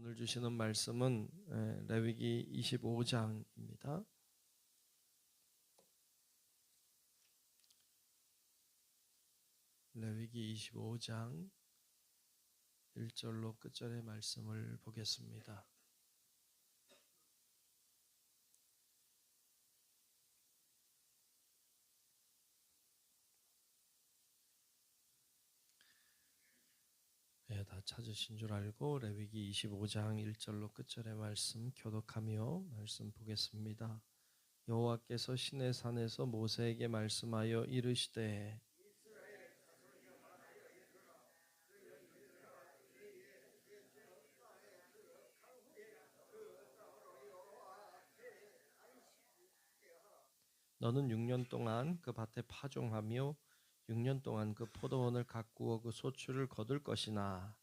오늘 주시는 말씀은 레위기 25장입니다. 레위기 25장 1절로 끝절의 말씀을 보겠습니다. 다 찾으신 줄 알고 레위기 25장 1절로 끝절의 말씀 교독하며 말씀 보겠습니다. 여호와께서 시내 산에서 모세에게 말씀하여 이르시되 너는 6년 동안 그 밭에 파종하며 6년 동안 그 포도원을 가꾸어 그 소출을 거둘 것이나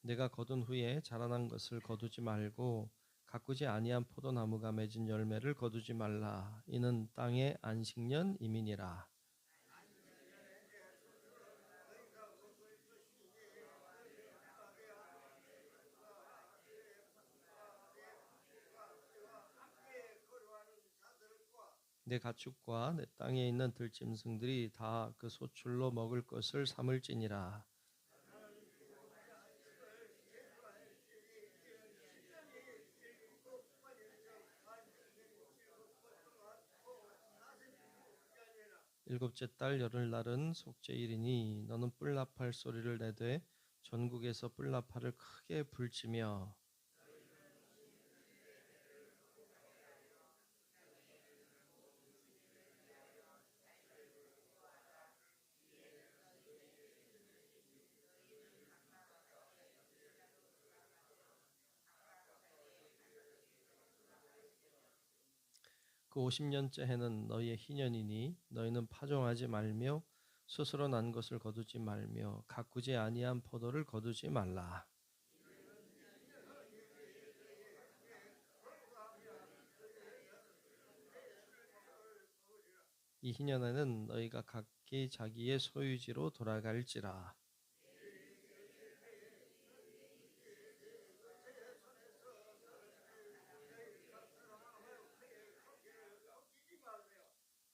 내가 거둔 후에 자라난 것을 거두지 말고 가꾸지 아니한 포도나무가 맺은 열매를 거두지 말라. 이는 땅의 안식년 이민이라. 내 가축과 내 땅에 있는 들짐승들이 다 그 소출로 먹을 것을 삼을지니라. 일곱째 달 열흘날은 속죄일이니 너는 뿔나팔 소리를 내되 전국에서 뿔나팔을 크게 불지며 그 50년째 해는 너희의 희년이니 너희는 파종하지 말며 스스로 난 것을 거두지 말며 가꾸지 아니한 포도를 거두지 말라. 이 희년에는 너희가 각기 자기의 소유지로 돌아갈지라.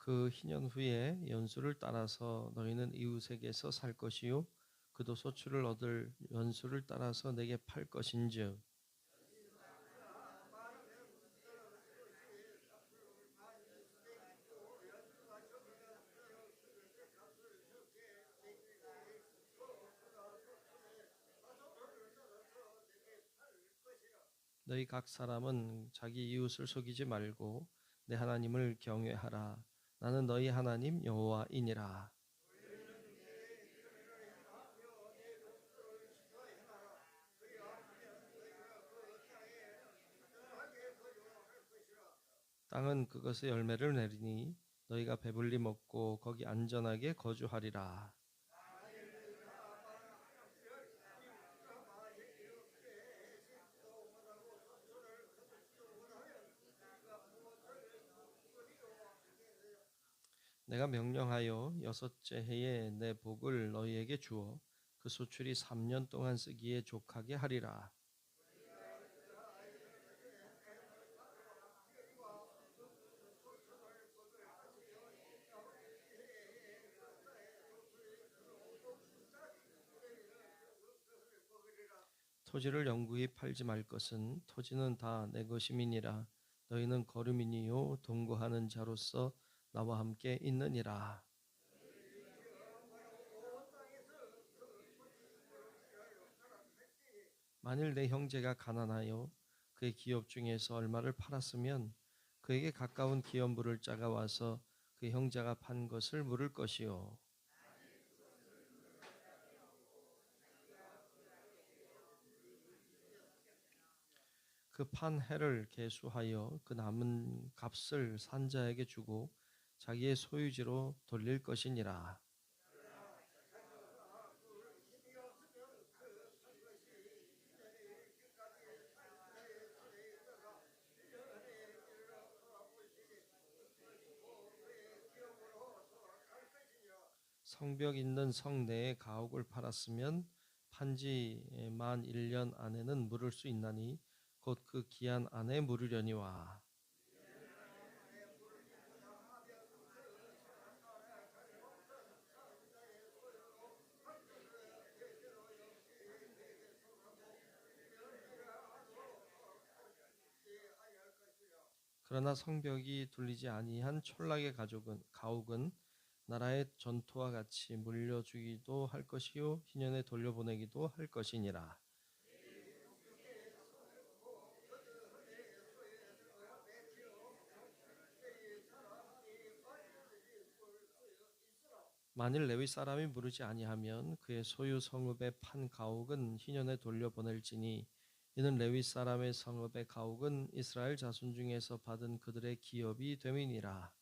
그 희년 후에 연수를 따라서 너희는 이웃에게서 살 것이요 그도 소출을 얻을 연수를 따라서 내게 팔 것인즉 너희 각 사람은 자기 이웃을 속이지 말고 내 하나님을 경외하라. 나는 너희 하나님 여호와이니라. 땅은 그것의 열매를 내리니 너희가 배불리 먹고 거기 안전하게 거주하리라. 내가 명령하여 여섯째 해에 내 복을 너희에게 주어 그 소출이 3년 동안 쓰기에 족하게 하리라. 토지를 영구히 팔지 말 것은 토지는 다 내 것임이니라. 너희는 거류민이요 동거하는 자로서 나와 함께 있느니라. 만일 내 형제가 가난하여 그의 기업 중에서 얼마를 팔았으면 그에게 가까운 기업 물을 자가 와서 그 형제가 판 것을 물을 것이요 그 판 해를 계수하여 그 남은 값을 산자에게 주고 자기의 소유지로 돌릴 것이니라. 성벽 있는 성 내에 가옥을 팔았으면 판지 만 1년 안에는 물을 수 있나니 곧 그 기한 안에 물으려니와. 그러나 성벽이 둘리지 아니한 촌락의 가옥은 나라의 전토와 같이 물려주기도 할 것이요 희년에 돌려보내기도 할 것이니라. 만일 레위 사람이 물으지 아니하면 그의 소유 성읍에 판 가옥은 희년에 돌려보낼지니 이는 레위 사람의 성읍의 가옥은 이스라엘 자손 중에서 받은 그들의 기업이 됨이니라.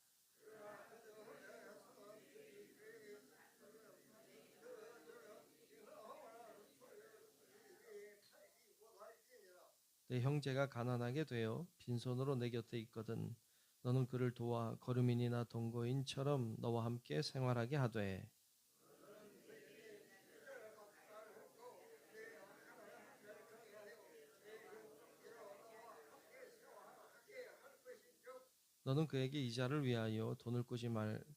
내 형제가 가난하게 되어 빈손으로 내 곁에 있거든 너는 그를 도와 거류민이나 동거인처럼 너와 함께 생활하게 하되 너는 그에게 이자를 위하여 돈을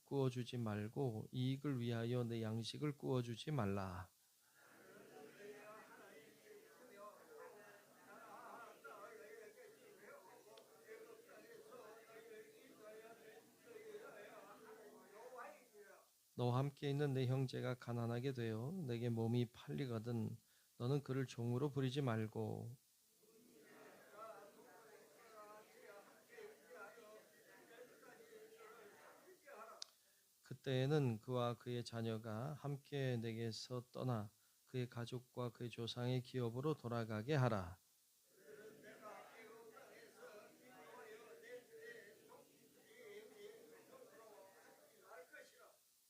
꾸어주지 말고 이익을 위하여 내 양식을 꾸어주지 말라. 너와 함께 있는 내 형제가 가난하게 되어 내게 몸이 팔리거든 너는 그를 종으로 부리지 말고 그때에는 그와 그의 자녀가 함께 내게서 떠나 그의 가족과 그의 조상의 기업으로 돌아가게 하라.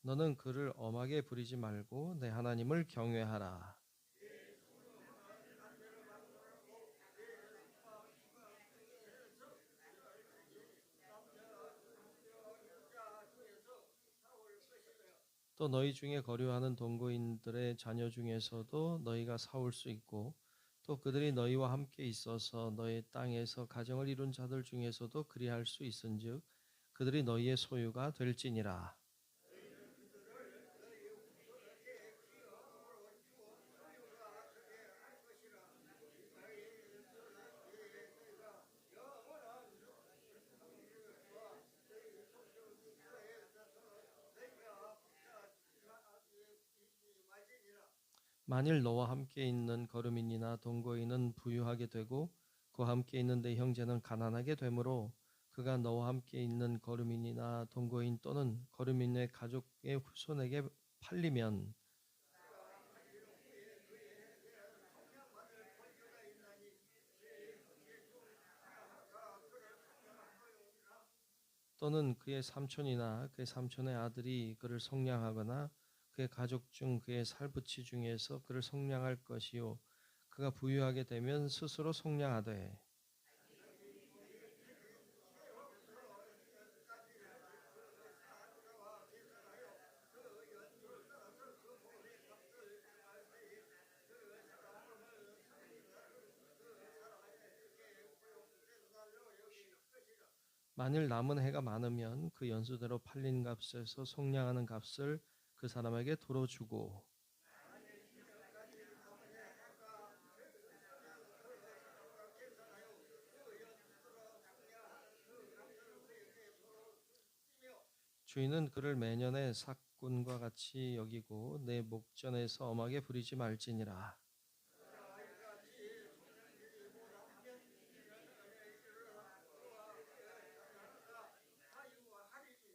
너는 그를 엄하게 부리지 말고 내 하나님을 경외하라. 또 너희 중에 거류하는 동거인들의 자녀 중에서도 너희가 사올 수 있고 또 그들이 너희와 함께 있어서 너희 땅에서 가정을 이룬 자들 중에서도 그리할 수 있은즉 그들이 너희의 소유가 될지니라. 만일 너와 함께 있는 거류민이나 동거인은 부유하게 되고 그와 함께 있는 내 형제는 가난하게 되므로 그가 너와 함께 있는 거류민이나 동거인 또는 거류민의 가족의 후손에게 팔리면 또는 그의 삼촌이나 그의 삼촌의 아들이 그를 속량하거나 그의 가족 중 그의 살부치 중에서 그를 속량할 것이요 그가 부유하게 되면 스스로 속량하되 만일 남은 해가 많으면 그 연수대로 팔린 값에서 속량하는 값을 그 사람에게 도로 주고 주인은 그를 매년의 삭군과 같이 여기고 내 목전에서 엄하게 부리지 말지니라.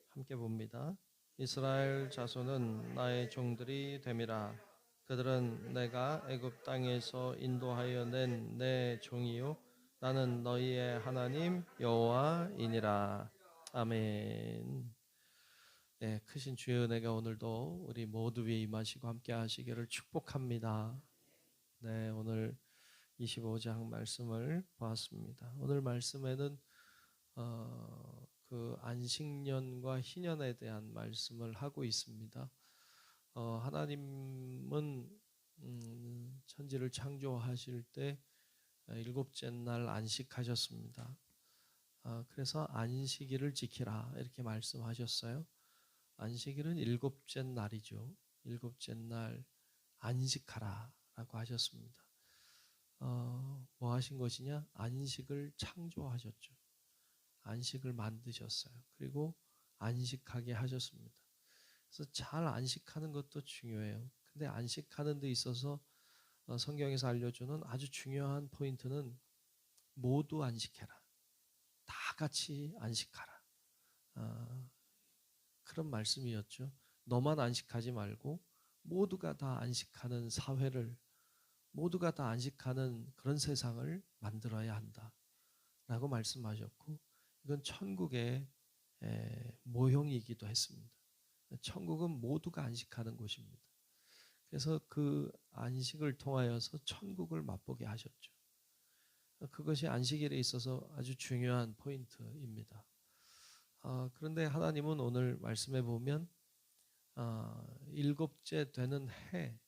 함께 봅니다. 이스라엘 자손은 나의 종들이 됨이라. 그들은 내가 애굽 땅에서 인도하여 낸 내 종이요 나는 너희의 하나님 여호와이니라. 아멘. 네, 크신 주의 은혜가 오늘도 우리 모두 위에 임하시고 함께 하시기를 축복합니다. 네, 오늘 25장 말씀을 보았습니다. 오늘 말씀에는 그 안식년과 희년에 대한 말씀을 하고 있습니다. 하나님은 천지를 창조하실 때 일곱째 날 안식하셨습니다. 그래서 안식일을 지키라 이렇게 말씀하셨어요. 안식일은 일곱째 날이죠. 일곱째 날 안식하라라고 하셨습니다. 뭐 하신 것이냐? 안식을 창조하셨죠. 안식을 만드셨어요. 그리고 안식하게 하셨습니다. 그래서 잘 안식하는 것도 중요해요. 근데 안식하는 데 있어서 성경에서 알려주는 아주 중요한 포인트는 모두 안식해라. 다 같이 안식하라. 그런 말씀이었죠. 너만 안식하지 말고 모두가 다 안식하는 사회를, 모두가 다 안식하는 그런 세상을 만들어야 한다 라고 말씀하셨고, 이건 천국의 모형이기도 했습니다. 천국은 모두가 안식하는 곳입니다. 그래서 그 안식을 통하여서 천국을 맛보게 하셨죠. 그것이 안식일에 있어서 아주 중요한 포인트입니다. 그런데 하나님은 오늘 말씀해 보면 일곱째 되는 해,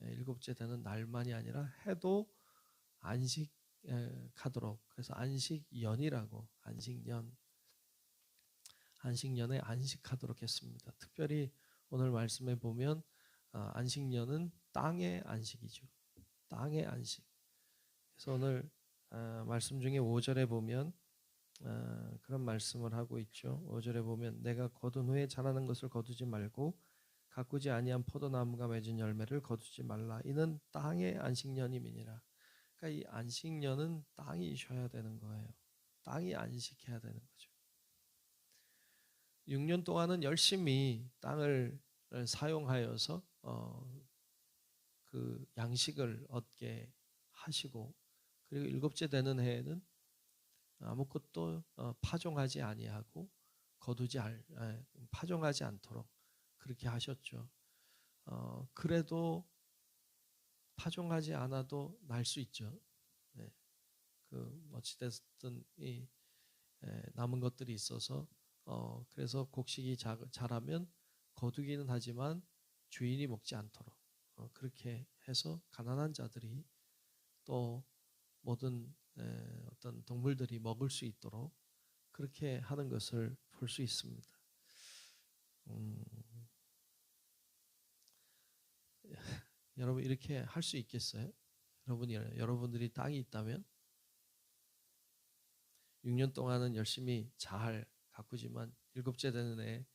일곱째 되는 날만이 아니라 해도 안식하도록, 그래서 안식년이라고, 안식년에 안식하도록 했습니다. 특별히 오늘 말씀에 보면 안식년은 땅의 안식이죠. 땅의 안식. 그래서 오늘 말씀 중에 5절에 보면 그런 말씀을 하고 있죠. 5절에 보면 내가 거둔 후에 자라는 것을 거두지 말고 가꾸지 아니한 포도나무가 맺은 열매를 거두지 말라. 이는 땅의 안식년임이니라. 그러니까 이 안식년은 땅이 쉬어야 되는 거예요. 땅이 안식해야 되는 거죠. 6년 동안은 열심히 땅을 사용하여서 그 양식을 얻게 하시고, 그리고 일곱째 되는 해에는 아무것도 파종하지 아니하고 파종하지 않도록 그렇게 하셨죠. 그래도 파종하지 않아도 날 수 있죠. 네. 그 어찌됐든 이 남은 것들이 있어서 그래서 곡식이 자라면 거두기는 하지만 주인이 먹지 않도록 그렇게 해서 가난한 자들이 또 모든 어떤 동물들이 먹을 수 있도록 그렇게 하는 것을 볼 수 있습니다. 여러분 이렇게 할 수 있겠어요? 여러분들이 땅이 있다면 6년 동안은 열심히 잘 가꾸지만 일곱째 되는 해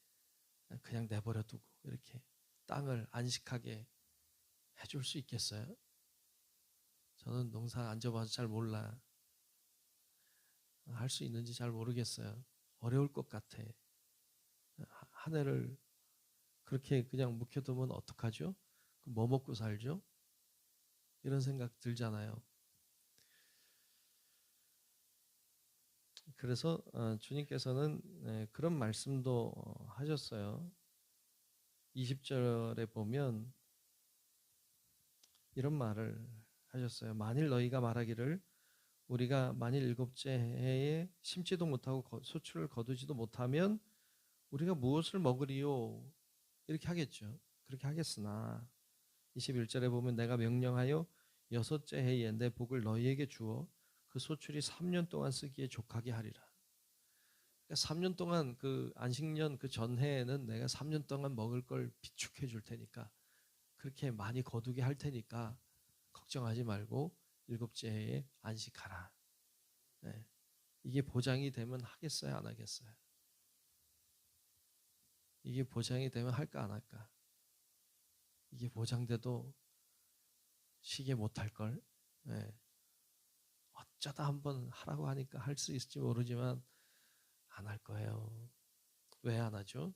그냥 내버려 두고 이렇게 땅을 안식하게 해줄 수 있겠어요? 저는 농사 안 져봐서 잘 몰라. 할 수 있는지 잘 모르겠어요. 어려울 것 같아. 한 해를 그렇게 그냥 묵혀두면 어떡하죠? 뭐 먹고 살죠? 이런 생각 들잖아요. 그래서 주님께서는 그런 말씀도 하셨어요. 20절에 보면 이런 말을 하셨어요. 만일 너희가 말하기를 우리가 만일 일곱째 해에 심지도 못하고 소출을 거두지도 못하면 우리가 무엇을 먹으리요? 이렇게 하겠죠. 그렇게 하겠으나 21절에 보면 내가 명령하여 여섯째 해에 내 복을 너희에게 주어 그 소출이 3년 동안 쓰기에 족하게 하리라. 그러니까 3년 동안 그 안식년 그 전해에는 내가 3년 동안 먹을 걸 비축해 줄 테니까 그렇게 많이 거두게 할 테니까 걱정하지 말고 일곱째 해에 안식하라. 네. 이게 보장이 되면 하겠어요, 안 하겠어요? 이게 보장이 되면 할까 안 할까? 이게 보장돼도 쉬게 못할 걸. 네. 어쩌다 한번 하라고 하니까 할 수 있을지 모르지만 안 할 거예요. 왜 안 하죠?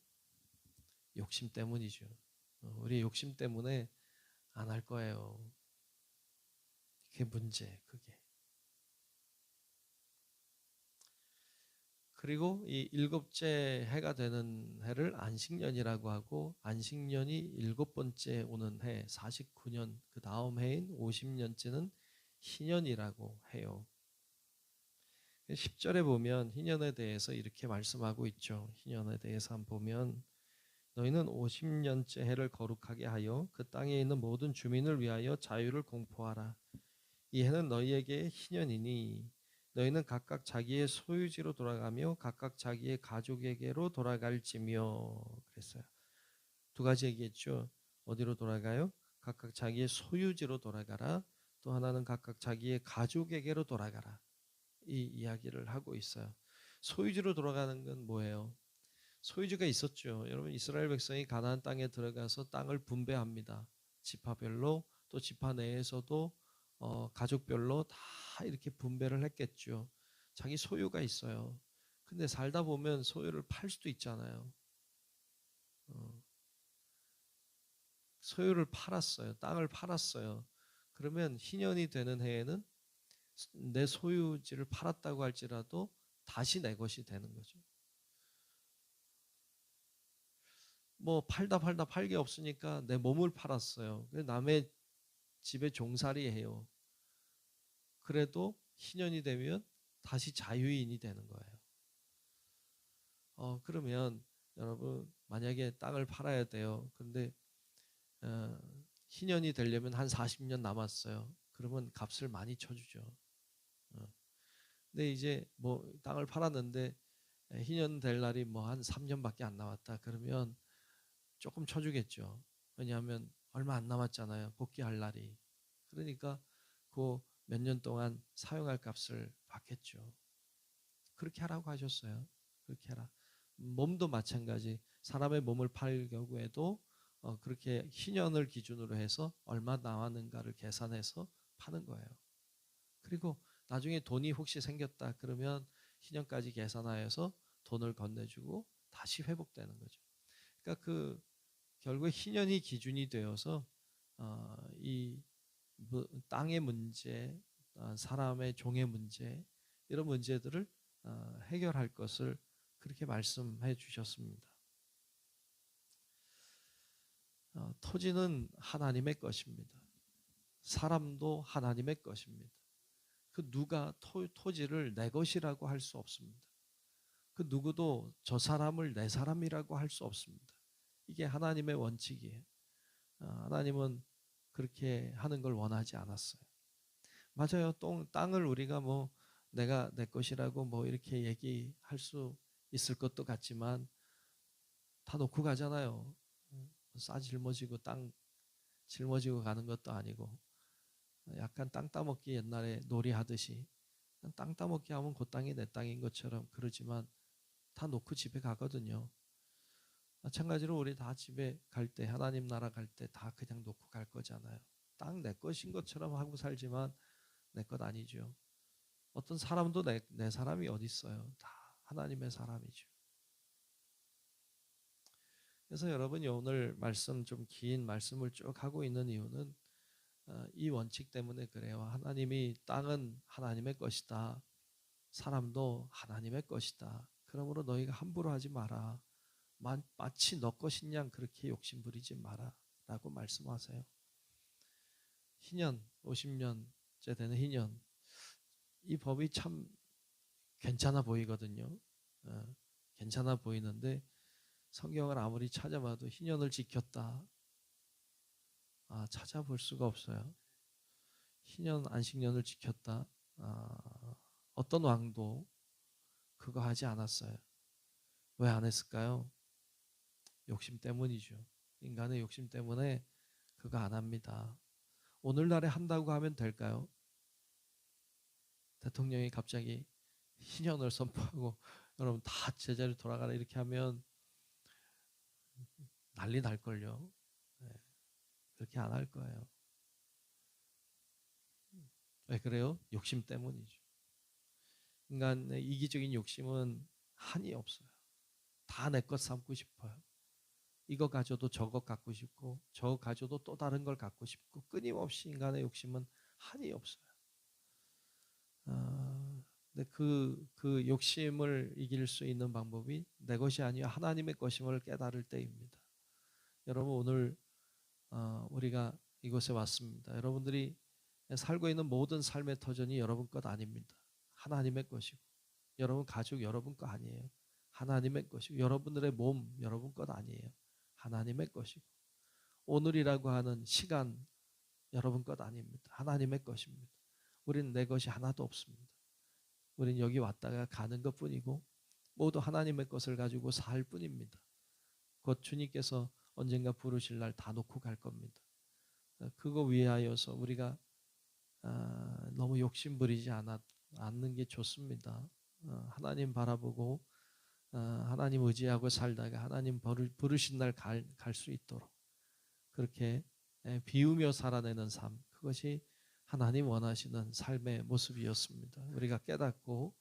욕심 때문이죠. 우리 욕심 때문에 안 할 거예요. 그게 문제, 그게. 그리고 이 일곱째 해가 되는 해를 안식년이라고 하고, 안식년이 일곱 번째 오는 해 49년, 그 다음 해인 50년째는 희년이라고 해요. 10절에 보면 희년에 대해서 이렇게 말씀하고 있죠. 희년에 대해서 한번 보면 너희는 50년째 해를 거룩하게 하여 그 땅에 있는 모든 주민을 위하여 자유를 공포하라. 이 해는 너희에게 희년이니 너희는 각각 자기의 소유지로 돌아가며 각각 자기의 가족에게로 돌아갈지며. 그랬어요. 두 가지 얘기했죠. 어디로 돌아가요? 각각 자기의 소유지로 돌아가라. 또 하나는 각각 자기의 가족에게로 돌아가라. 이 이야기를 하고 있어요. 소유지로 돌아가는 건 뭐예요? 소유지가 있었죠. 여러분, 이스라엘 백성이 가나안 땅에 들어가서 땅을 분배합니다. 지파별로, 또 지파 내에서도 가족별로 다 이렇게 분배를 했겠죠. 자기 소유가 있어요. 근데 살다 보면 소유를 팔 수도 있잖아요. 소유를 팔았어요. 땅을 팔았어요. 그러면 희년이 되는 해에는 내 소유지를 팔았다고 할지라도 다시 내 것이 되는 거죠. 뭐 팔다 팔 게 없으니까 내 몸을 팔았어요. 남의 집에 종살이 해요. 그래도 희년이 되면 다시 자유인이 되는 거예요. 그러면 여러분, 만약에 땅을 팔아야 돼요. 근데 희년이 되려면 한 40년 남았어요. 그러면 값을 많이 쳐주죠. 근데 이제 뭐 땅을 팔았는데 희년 될 날이 뭐 한 3년밖에 안 남았다. 그러면 조금 쳐주겠죠. 왜냐하면 얼마 안 남았잖아요. 복귀할 날이. 그러니까 그 몇 년 동안 사용할 값을 받겠죠. 그렇게 하라고 하셨어요. 그렇게 해라. 몸도 마찬가지. 사람의 몸을 팔 경우에도 그렇게 희년을 기준으로 해서 얼마 나왔는가를 계산해서 파는 거예요. 그리고 나중에 돈이 혹시 생겼다 그러면 희년까지 계산하여서 돈을 건네주고 다시 회복되는 거죠. 그러니까 결국에 희년이 기준이 되어서 이 땅의 문제, 사람의 종의 문제, 이런 문제들을 해결할 것을 그렇게 말씀해 주셨습니다. 토지는 하나님의 것입니다. 사람도 하나님의 것입니다. 그 누가 토지를 내 것이라고 할 수 없습니다. 그 누구도 저 사람을 내 사람이라고 할 수 없습니다. 이게 하나님의 원칙이에요. 하나님은 그렇게 하는 걸 원하지 않았어요. 맞아요. 땅을 우리가 뭐 내가 내 것이라고 뭐 이렇게 얘기할 수 있을 것도 같지만 다 놓고 가잖아요. 싸 짊어지고 땅 짊어지고 가는 것도 아니고 약간 땅 따먹기 옛날에 놀이하듯이 땅 따먹기 하면 그 땅이 내 땅인 것처럼 그러지만 다 놓고 집에 가거든요. 마찬가지로 우리 다 집에 갈 때 하나님 나라 갈 때 다 그냥 놓고 갈 거잖아요. 땅 내 것인 것처럼 하고 살지만 내 것 아니죠. 어떤 사람도 내 사람이 어디 있어요. 다 하나님의 사람이죠. 그래서 여러분이 오늘 말씀 좀 긴 말씀을 쭉 하고 있는 이유는 이 원칙 때문에 그래요. 하나님이 땅은 하나님의 것이다. 사람도 하나님의 것이다. 그러므로 너희가 함부로 하지 마라. 마치 너 것인 양 그렇게 욕심부리지 마라. 라고 말씀하세요. 희년, 50년째 되는 희년. 이 법이 참 괜찮아 보이거든요. 괜찮아 보이는데 성경을 아무리 찾아봐도 희년을 지켰다. 찾아볼 수가 없어요. 희년 안식년을 지켰다. 어떤 왕도 그거 하지 않았어요. 왜 안 했을까요? 욕심 때문이죠. 인간의 욕심 때문에 그거 안 합니다. 오늘날에 한다고 하면 될까요? 대통령이 갑자기 희년을 선포하고 여러분 다 제자리로 돌아가라 이렇게 하면 난리 날걸요. 네, 그렇게 안 할 거예요. 왜 그래요? 욕심 때문이죠. 인간의 이기적인 욕심은 한이 없어요. 다 내 것 삼고 싶어요. 이거 가져도 저거 갖고 싶고 저거 가져도 또 다른 걸 갖고 싶고 끊임없이 인간의 욕심은 한이 없어요. 근데 그 욕심을 이길 수 있는 방법이 내 것이 아니라 하나님의 것임을 깨달을 때입니다. 여러분 오늘 우리가 이곳에 왔습니다. 여러분들이 살고 있는 모든 삶의 터전이 여러분 것 아닙니다. 하나님의 것이고 여러분 가족 여러분 거 아니에요. 하나님의 것이고 여러분들의 몸 여러분 것 아니에요. 하나님의 것이고 오늘이라고 하는 시간 여러분 것 아닙니다. 하나님의 것입니다. 우리는 내 것이 하나도 없습니다. 우리는 여기 왔다가 가는 것뿐이고 모두 하나님의 것을 가지고 살 뿐입니다. 곧 주님께서 언젠가 부르실 날 다 놓고 갈 겁니다. 그거 위하여서 우리가 너무 욕심 부리지 않는 게 좋습니다. 하나님 바라보고 하나님 의지하고 살다가 하나님 부르신 날 갈 수 있도록 그렇게 비우며 살아내는 삶, 그것이 하나님 원하시는 삶의 모습이었습니다. 우리가 깨닫고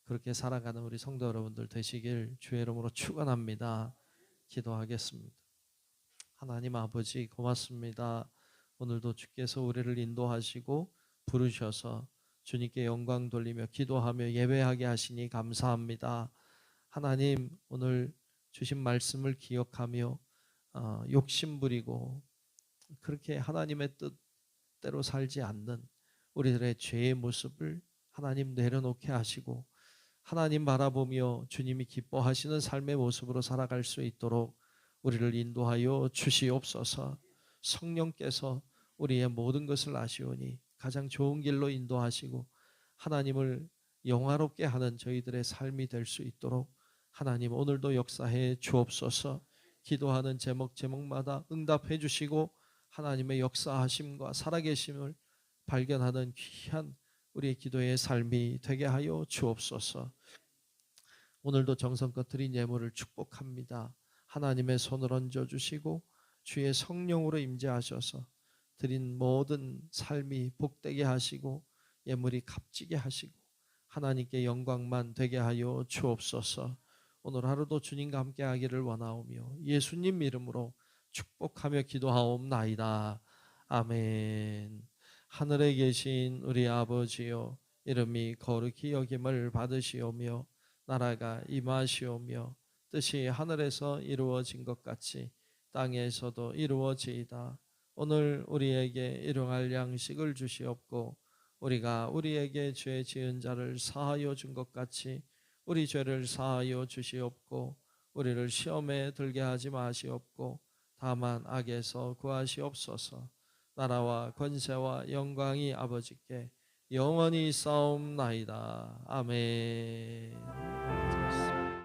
그렇게 살아가는 우리 성도 여러분들 되시길 주의 이름으로 축원합니다. 기도하겠습니다. 하나님 아버지 고맙습니다. 오늘도 주께서 우리를 인도하시고 부르셔서 주님께 영광 돌리며 기도하며 예배하게 하시니 감사합니다. 하나님 오늘 주신 말씀을 기억하며 욕심 부리고 그렇게 하나님의 뜻대로 살지 않는 우리들의 죄의 모습을 하나님 내려놓게 하시고 하나님 바라보며 주님이 기뻐하시는 삶의 모습으로 살아갈 수 있도록 우리를 인도하여 주시옵소서. 성령께서 우리의 모든 것을 아시오니 가장 좋은 길로 인도하시고 하나님을 영화롭게 하는 저희들의 삶이 될 수 있도록 하나님 오늘도 역사해 주옵소서. 기도하는 제목마다 응답해 주시고 하나님의 역사하심과 살아계심을 발견하는 귀한 우리의 기도의 삶이 되게 하여 주옵소서. 오늘도 정성껏 드린 예물을 축복합니다. 하나님의 손을 얹어주시고 주의 성령으로 임재하셔서 드린 모든 삶이 복되게 하시고 예물이 값지게 하시고 하나님께 영광만 되게 하여 주옵소서. 오늘 하루도 주님과 함께 하기를 원하오며 예수님 이름으로 축복하며 기도하옵나이다. 아멘. 하늘에 계신 우리 아버지여, 이름이 거룩히 여김을 받으시오며 나라가 임하시오며 뜻이 하늘에서 이루어진 것 같이 땅에서도 이루어지이다. 오늘 우리에게 일용할 양식을 주시옵고 우리가 우리에게 죄 지은 자를 사하여 준 것 같이 우리 죄를 사하여 주시옵고 우리를 시험에 들게 하지 마시옵고 다만 악에서 구하시옵소서. 나라와 권세와 영광이 아버지께 영원히 싸움나이다. 아멘.